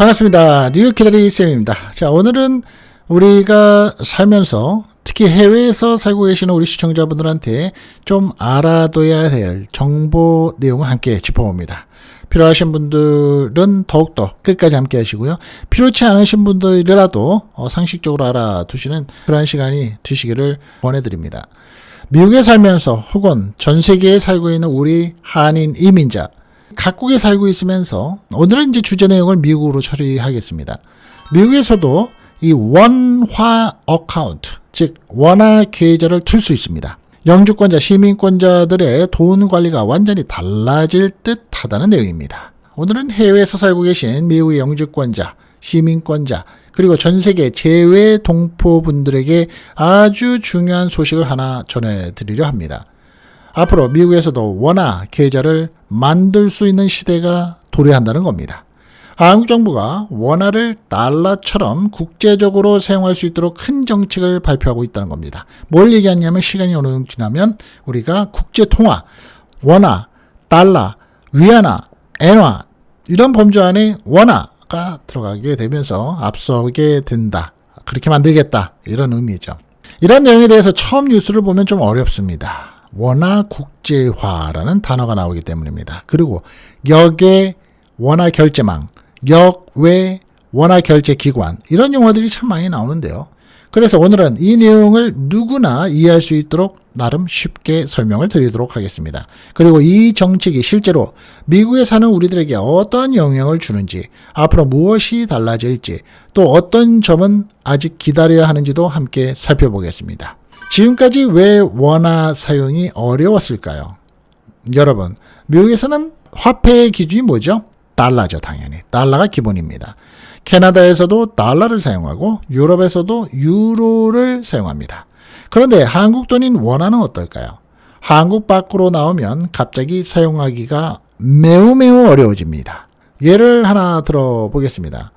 반갑습니다. 뉴욕 기다리 쌤입니다. 자, 오늘은 우리가 살면서 특히 해외에서 살고 계시는 우리 시청자분들한테 좀 알아둬야 될 정보 내용을 함께 짚어봅니다. 필요하신 분들은 더욱더 끝까지 함께 하시고요. 필요치 않으신 분들이라도 상식적으로 알아두시는 그런 시간이 되시기를 권해드립니다. 미국에 살면서 혹은 전 세계에 살고 있는 우리 한인 이민자, 각국에 살고 있으면서 오늘은 이제 주제 내용을 미국으로 처리하겠습니다. 미국에서도 이 원화 어카운트, 즉 원화 계좌를 틀 수 있습니다. 영주권자, 시민권자들의 돈 관리가 완전히 달라질 듯 하다는 내용입니다. 오늘은 해외에서 살고 계신 미국의 영주권자, 시민권자, 그리고 전 세계 재외 동포분들에게 아주 중요한 소식을 하나 전해드리려 합니다. 앞으로 미국에서도 원화 계좌를 만들 수 있는 시대가 도래한다는 겁니다. 한국 정부가 원화를 달러처럼 국제적으로 사용할 수 있도록 큰 정책을 발표하고 있다는 겁니다. 뭘 얘기하냐면 시간이 어느 정도 지나면 우리가 국제통화, 원화, 달러, 위안화, 엔화 이런 범주 안에 원화가 들어가게 되면서 앞서게 된다. 그렇게 만들겠다. 이런 의미죠. 이런 내용에 대해서 처음 뉴스를 보면 좀 어렵습니다. 원화 국제화라는 단어가 나오기 때문입니다. 그리고 역의 원화 결제망, 역외 원화 결제 기관 이런 용어들이 참 많이 나오는데요. 그래서 오늘은 이 내용을 누구나 이해할 수 있도록 나름 쉽게 설명을 드리도록 하겠습니다. 그리고 이 정책이 실제로 미국에 사는 우리들에게 어떤 영향을 주는지, 앞으로 무엇이 달라질지, 또 어떤 점은 아직 기다려야 하는지도 함께 살펴보겠습니다. 지금까지 왜 원화 사용이 어려웠을까요? 여러분, 미국에서는 화폐의 기준이 뭐죠? 달러죠, 당연히. 달러가 기본입니다. 캐나다에서도 달러를 사용하고 유럽에서도 유로를 사용합니다. 그런데 한국 돈인 원화는 어떨까요? 한국 밖으로 나오면 갑자기 사용하기가 매우 어려워집니다. 예를 하나 들어보겠습니다.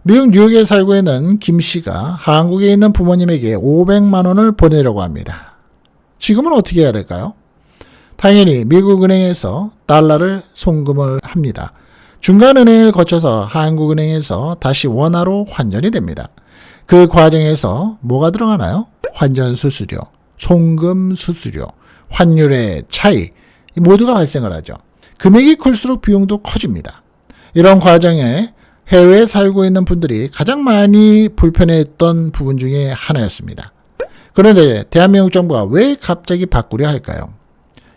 미국 뉴욕에 살고 있는 김 씨가 한국에 있는 부모님에게 500만 원을 보내려고 합니다. 지금은 어떻게 해야 될까요? 당연히 미국 은행에서 달러를 송금을 합니다. 중간은행을 거쳐서 한국은행에서 다시 원화로 환전이 됩니다. 그 과정에서 뭐가 들어가나요? 환전 수수료, 송금 수수료, 환율의 차이 모두가 발생을 하죠. 금액이 클수록 비용도 커집니다. 이런 과정에 해외에 살고 있는 분들이 가장 많이 불편해했던 부분 중에 하나였습니다. 그런데 대한민국 정부가 왜 갑자기 바꾸려 할까요?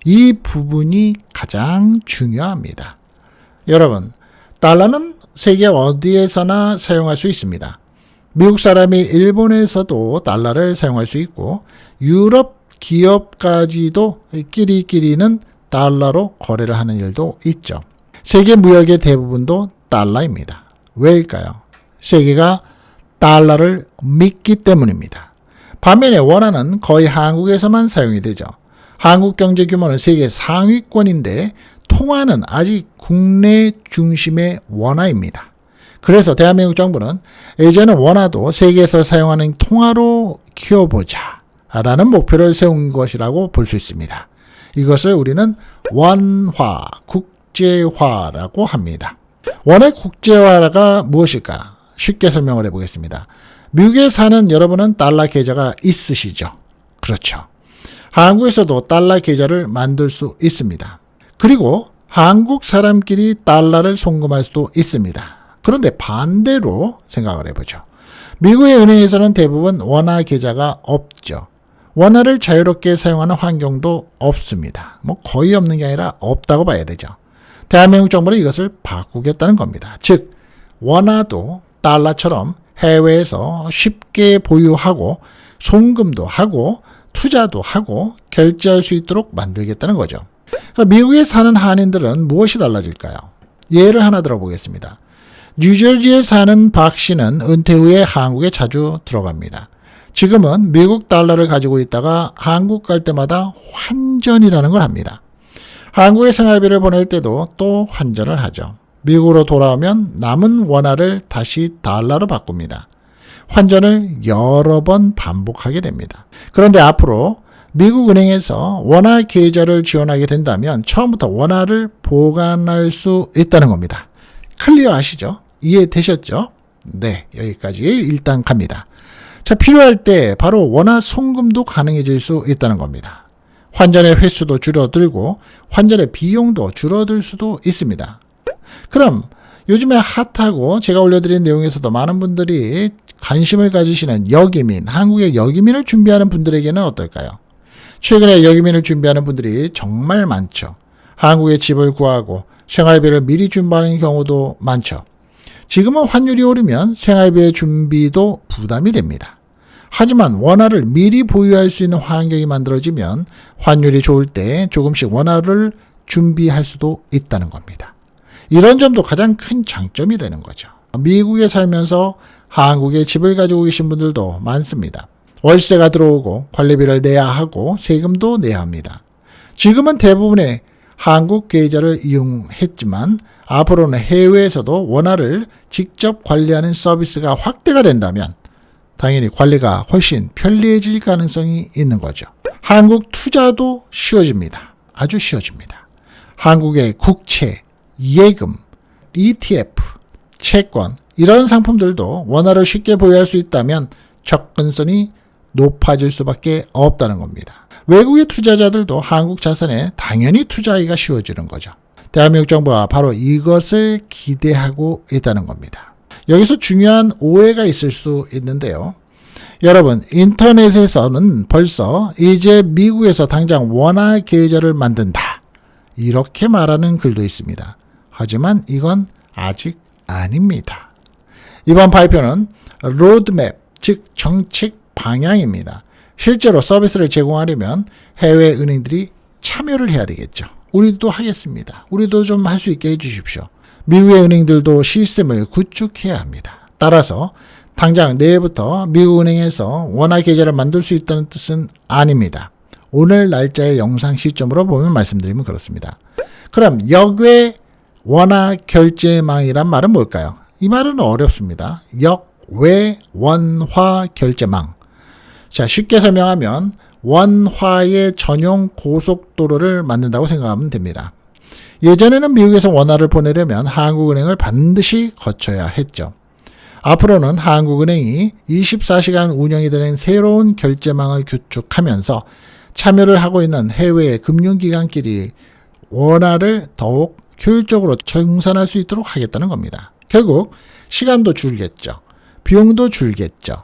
이 부분이 가장 중요합니다. 여러분, 달러는 세계 어디에서나 사용할 수 있습니다. 미국 사람이 일본에서도 달러를 사용할 수 있고 유럽 기업까지도 끼리끼리는 달러로 거래를 하는 일도 있죠. 세계 무역의 대부분도 달러입니다. 왜일까요? 세계가 달러를 믿기 때문입니다. 반면에 원화는 거의 한국에서만 사용이 되죠. 한국 경제 규모는 세계 상위권인데 통화는 아직 국내 중심의 원화입니다. 그래서 대한민국 정부는 이제는 원화도 세계에서 사용하는 통화로 키워보자 라는 목표를 세운 것이라고 볼 수 있습니다. 이것을 우리는 원화, 국제화라고 합니다. 원화 국제화가 무엇일까? 쉽게 설명을 해보겠습니다. 미국에 사는 여러분은 달러 계좌가 있으시죠? 그렇죠. 한국에서도 달러 계좌를 만들 수 있습니다. 그리고 한국 사람끼리 달러를 송금할 수도 있습니다. 그런데 반대로 생각을 해보죠. 미국의 은행에서는 대부분 원화 계좌가 없죠. 원화를 자유롭게 사용하는 환경도 없습니다. 거의 없는 게 아니라 없다고 봐야 되죠. 대한민국 정부는 이것을 바꾸겠다는 겁니다. 즉, 원화도 달러처럼 해외에서 쉽게 보유하고 송금도 하고 투자도 하고 결제할 수 있도록 만들겠다는 거죠. 그러니까 미국에 사는 한인들은 무엇이 달라질까요? 예를 하나 들어보겠습니다. 뉴저지에 사는 박 씨는 은퇴 후에 한국에 자주 들어갑니다. 지금은 미국 달러를 가지고 있다가 한국 갈 때마다 환전이라는 걸 합니다. 한국에 생활비를 보낼 때도 또 환전을 하죠. 미국으로 돌아오면 남은 원화를 다시 달러로 바꿉니다. 환전을 여러 번 반복하게 됩니다. 그런데 앞으로 미국 은행에서 원화 계좌를 지원하게 된다면 처음부터 원화를 보관할 수 있다는 겁니다. 클리어 하시죠? 이해되셨죠? 네, 여기까지 일단 갑니다. 자, 필요할 때 바로 원화 송금도 가능해질 수 있다는 겁니다. 환전의 횟수도 줄어들고 환전의 비용도 줄어들 수도 있습니다. 그럼 요즘에 핫하고 제가 올려드린 내용에서도 많은 분들이 관심을 가지시는 여기민, 한국의 여기민을 준비하는 분들에게는 어떨까요? 최근에 여기민을 준비하는 분들이 정말 많죠. 한국에 집을 구하고 생활비를 미리 준비하는 경우도 많죠. 지금은 환율이 오르면 생활비의 준비도 부담이 됩니다. 하지만 원화를 미리 보유할 수 있는 환경이 만들어지면 환율이 좋을 때 조금씩 원화를 준비할 수도 있다는 겁니다. 이런 점도 가장 큰 장점이 되는 거죠. 미국에 살면서 한국에 집을 가지고 계신 분들도 많습니다. 월세가 들어오고 관리비를 내야 하고 세금도 내야 합니다. 지금은 대부분의 한국 계좌를 이용했지만 앞으로는 해외에서도 원화를 직접 관리하는 서비스가 확대가 된다면 당연히 관리가 훨씬 편리해질 가능성이 있는 거죠. 한국 투자도 쉬워집니다. 아주 쉬워집니다. 한국의 국채, 예금, ETF, 채권 이런 상품들도 원화를 쉽게 보유할 수 있다면 접근성이 높아질 수밖에 없다는 겁니다. 외국의 투자자들도 한국 자산에 당연히 투자하기가 쉬워지는 거죠. 대한민국 정부가 바로 이것을 기대하고 있다는 겁니다. 여기서 중요한 오해가 있을 수 있는데요. 여러분, 인터넷에서는 벌써 이제 미국에서 당장 원화 계좌를 만든다. 이렇게 말하는 글도 있습니다. 하지만 이건 아직 아닙니다. 이번 발표는 로드맵, 즉 정책 방향입니다. 실제로 서비스를 제공하려면 해외 은행들이 참여를 해야 되겠죠. 우리도 하겠습니다. 우리도 좀 할 수 있게 해주십시오. 미국의 은행들도 시스템을 구축해야 합니다. 따라서 당장 내일부터 미국 은행에서 원화 계좌를 만들 수 있다는 뜻은 아닙니다. 오늘 날짜의 영상 시점으로 보면 말씀드리면 그렇습니다. 그럼 역외 원화 결제망이란 말은 뭘까요? 이 말은 어렵습니다. 역외 원화 결제망. 자, 쉽게 설명하면 원화의 전용 고속도로를 만든다고 생각하면 됩니다. 예전에는 미국에서 원화를 보내려면 한국은행을 반드시 거쳐야 했죠. 앞으로는 한국은행이 24시간 운영이 되는 새로운 결제망을 구축하면서 참여를 하고 있는 해외 금융기관끼리 원화를 더욱 효율적으로 정산할 수 있도록 하겠다는 겁니다. 결국 시간도 줄겠죠. 비용도 줄겠죠.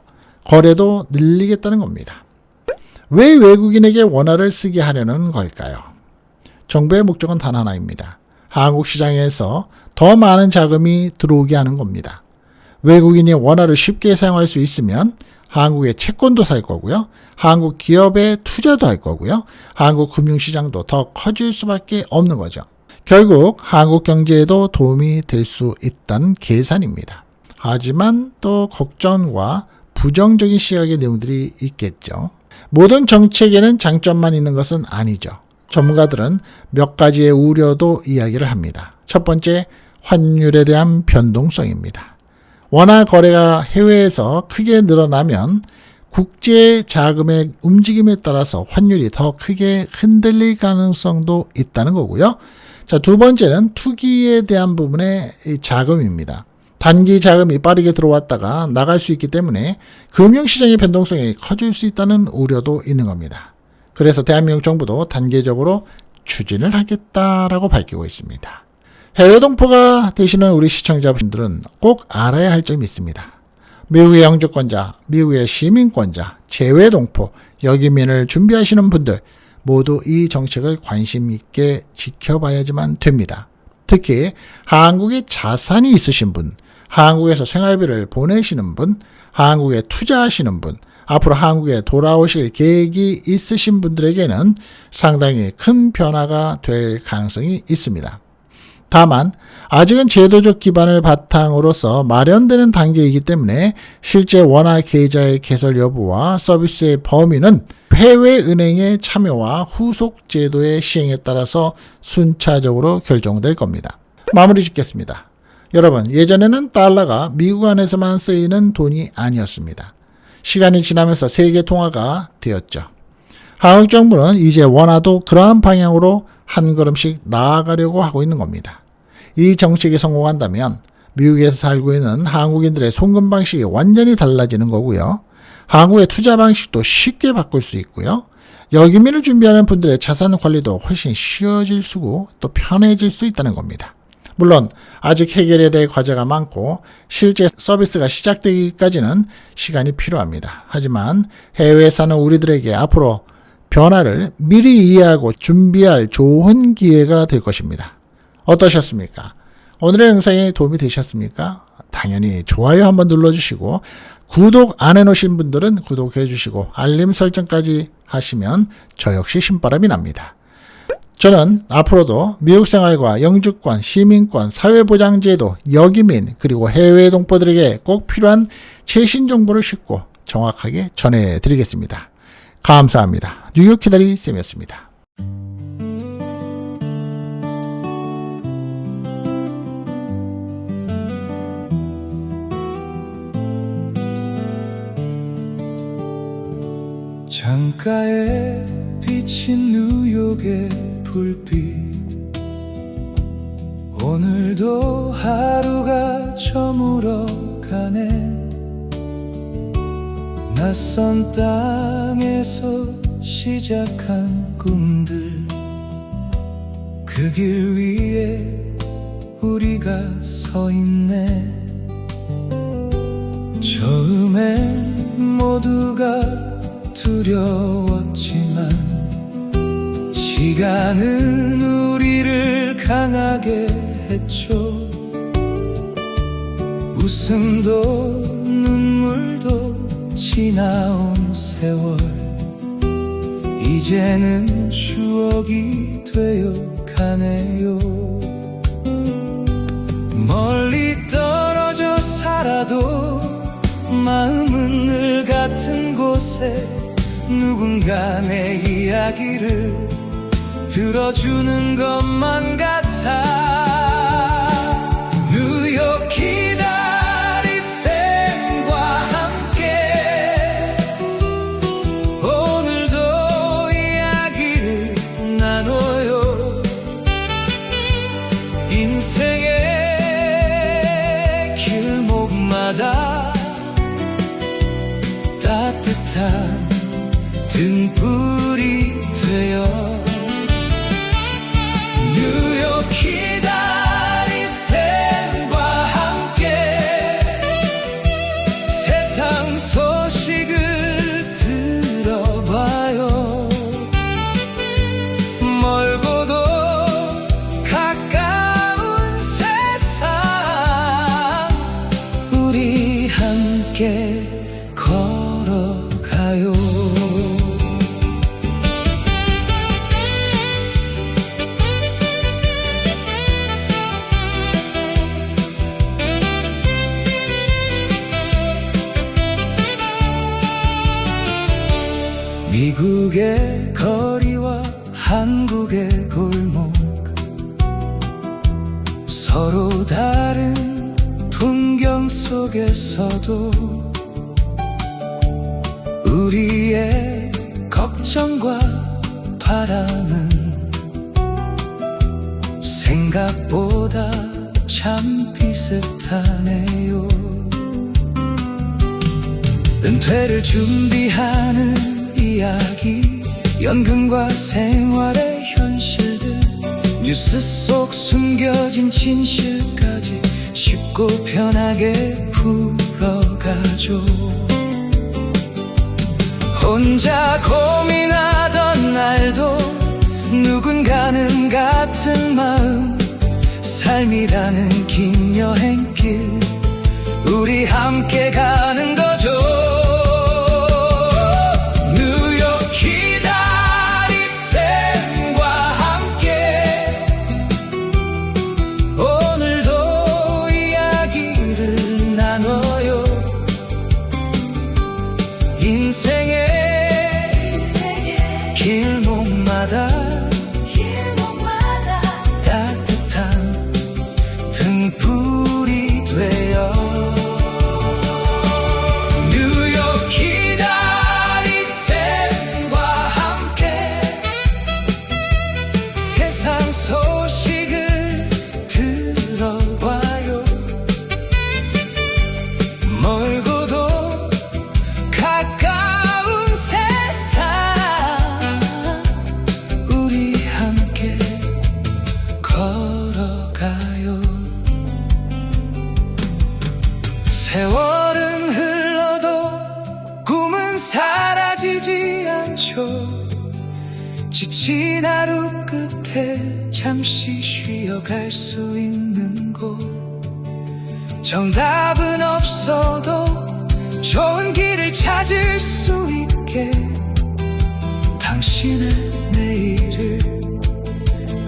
거래도 늘리겠다는 겁니다. 왜 외국인에게 원화를 쓰게 하려는 걸까요? 정부의 목적은 단 하나입니다. 한국 시장에서 더 많은 자금이 들어오게 하는 겁니다. 외국인이 원화를 쉽게 사용할 수 있으면 한국의 채권도 살 거고요. 한국 기업에 투자도 할 거고요. 한국 금융시장도 더 커질 수밖에 없는 거죠. 결국 한국 경제에도 도움이 될 수 있다는 계산입니다. 하지만 또 걱정과 부정적인 시각의 내용들이 있겠죠. 모든 정책에는 장점만 있는 것은 아니죠. 전문가들은 몇 가지의 우려도 이야기를 합니다. 첫 번째, 환율에 대한 변동성입니다. 원화 거래가 해외에서 크게 늘어나면 국제 자금의 움직임에 따라서 환율이 더 크게 흔들릴 가능성도 있다는 거고요. 자, 두 번째는 투기에 대한 부분의 자금입니다. 단기 자금이 빠르게 들어왔다가 나갈 수 있기 때문에 금융시장의 변동성이 커질 수 있다는 우려도 있는 겁니다. 그래서 대한민국 정부도 단계적으로 추진을 하겠다라고 밝히고 있습니다. 해외 동포가 되시는 우리 시청자분들은 꼭 알아야 할 점이 있습니다. 미국의 영주권자, 미국의 시민권자, 재외 동포, 여기민을 준비하시는 분들 모두 이 정책을 관심 있게 지켜봐야지만 됩니다. 특히 한국에 자산이 있으신 분, 한국에서 생활비를 보내시는 분, 한국에 투자하시는 분, 앞으로 한국에 돌아오실 계획이 있으신 분들에게는 상당히 큰 변화가 될 가능성이 있습니다. 다만 아직은 제도적 기반을 바탕으로서 마련되는 단계이기 때문에 실제 원화 계좌의 개설 여부와 서비스의 범위는 해외 은행의 참여와 후속 제도의 시행에 따라서 순차적으로 결정될 겁니다. 마무리 짓겠습니다. 여러분, 예전에는 달러가 미국 안에서만 쓰이는 돈이 아니었습니다. 시간이 지나면서 세계 통화가 되었죠. 한국 정부는 이제 원화도 그러한 방향으로 한 걸음씩 나아가려고 하고 있는 겁니다. 이 정책이 성공한다면 미국에서 살고 있는 한국인들의 송금 방식이 완전히 달라지는 거고요. 한국의 투자 방식도 쉽게 바꿀 수 있고요. 여기민을 준비하는 분들의 자산 관리도 훨씬 쉬워질 수고 또 편해질 수 있다는 겁니다. 물론 아직 해결해야 될 과제가 많고 실제 서비스가 시작되기까지는 시간이 필요합니다. 하지만 해외에 사는 우리들에게 앞으로 변화를 미리 이해하고 준비할 좋은 기회가 될 것입니다. 어떠셨습니까? 오늘의 영상이 도움이 되셨습니까? 당연히 좋아요 한번 눌러주시고 구독 안 해놓으신 분들은 구독해 주시고 알림 설정까지 하시면 저 역시 신바람이 납니다. 저는 앞으로도 미국 생활과 영주권, 시민권, 사회보장제도, 여기민 그리고 해외 동포들에게 꼭 필요한 최신 정보를 쉽고 정확하게 전해드리겠습니다. 감사합니다. 뉴욕 기다리 쌤이었습니다. 창가에 비친 뉴욕의 불빛 오늘도 하루가 저물어 가네. 낯선 땅에서 시작한 꿈들 그 길 위에 우리가 서 있네. 처음엔 모두가 두려웠지만 시간은 우리를 강하게 했죠. 웃음도 눈물도 지나온 세월 이제는 추억이 되어 가네요. 멀리 떨어져 살아도 마음은 늘 같은 곳에 누군가 내 이야기를 들어주는 것만 같아. 뉴욕 기다리 쌤과 함께 오늘도 이야기를 나눠요. 인생의 길목마다 따뜻한 등불이 되어 뉴욕 기다리 쌤과 함께 세상 소식을 들어봐요. 멀고도 가까운 세상 우리 함께 걸어가요. 미국의 거리와 한국의 골목 서로 다른 풍경 속에서도 우리의 걱정과 바람은 생각보다 참 비슷하네요. 은퇴를 준비하는 이야기, 연금과 생활의 현실들, 뉴스 속 숨겨진 진실까지 쉽고 편하게 풀어가죠. 혼자 고민하던 날도 누군가는 같은 마음, 삶이라는 긴 여행길 우리 함께 가는 거죠. 뉴욕 기다리 쌤과 함께 오늘도 이야기를 나눠요. 인생의 길목마다 따뜻한 등불이 되어 뉴욕 기다리 쌤과 함께 세상 소식을 들어봐요. 꿈은 사라지지 않죠. 지친 하루 끝에 잠시 쉬어갈 수 있는 곳. 정답은 없어도 좋은 길을 찾을 수 있게 당신의 내일을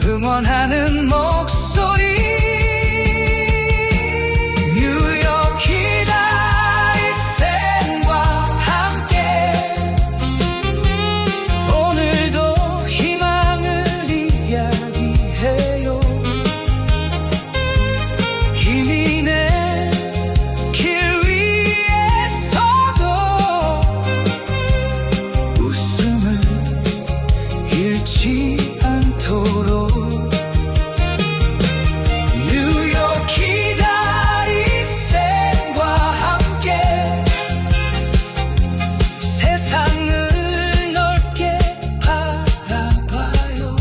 응원하는 목소리. 뉴욕 기다릴 샘과 함께 오늘도 희망을 이야기해요. 이민의 길 위에서도 웃음을 잃지 않도록 뉴욕 기다릴 샘과 함께 세상을 넓게 바라봐요.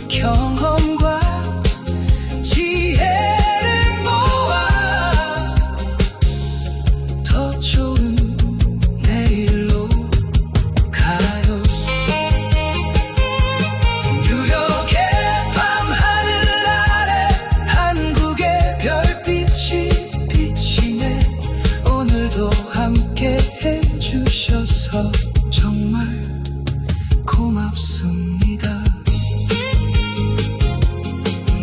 경험과 지혜를 모아 더 좋은 내일로 가요. 뉴욕의 밤하늘 아래 한국의 별빛이 비치네. 오늘도 함께 해주셔서 정말 고맙습니다.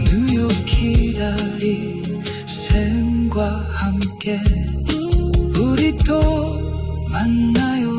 뉴욕 기다릴 샘과 함께 우리 또 만나요.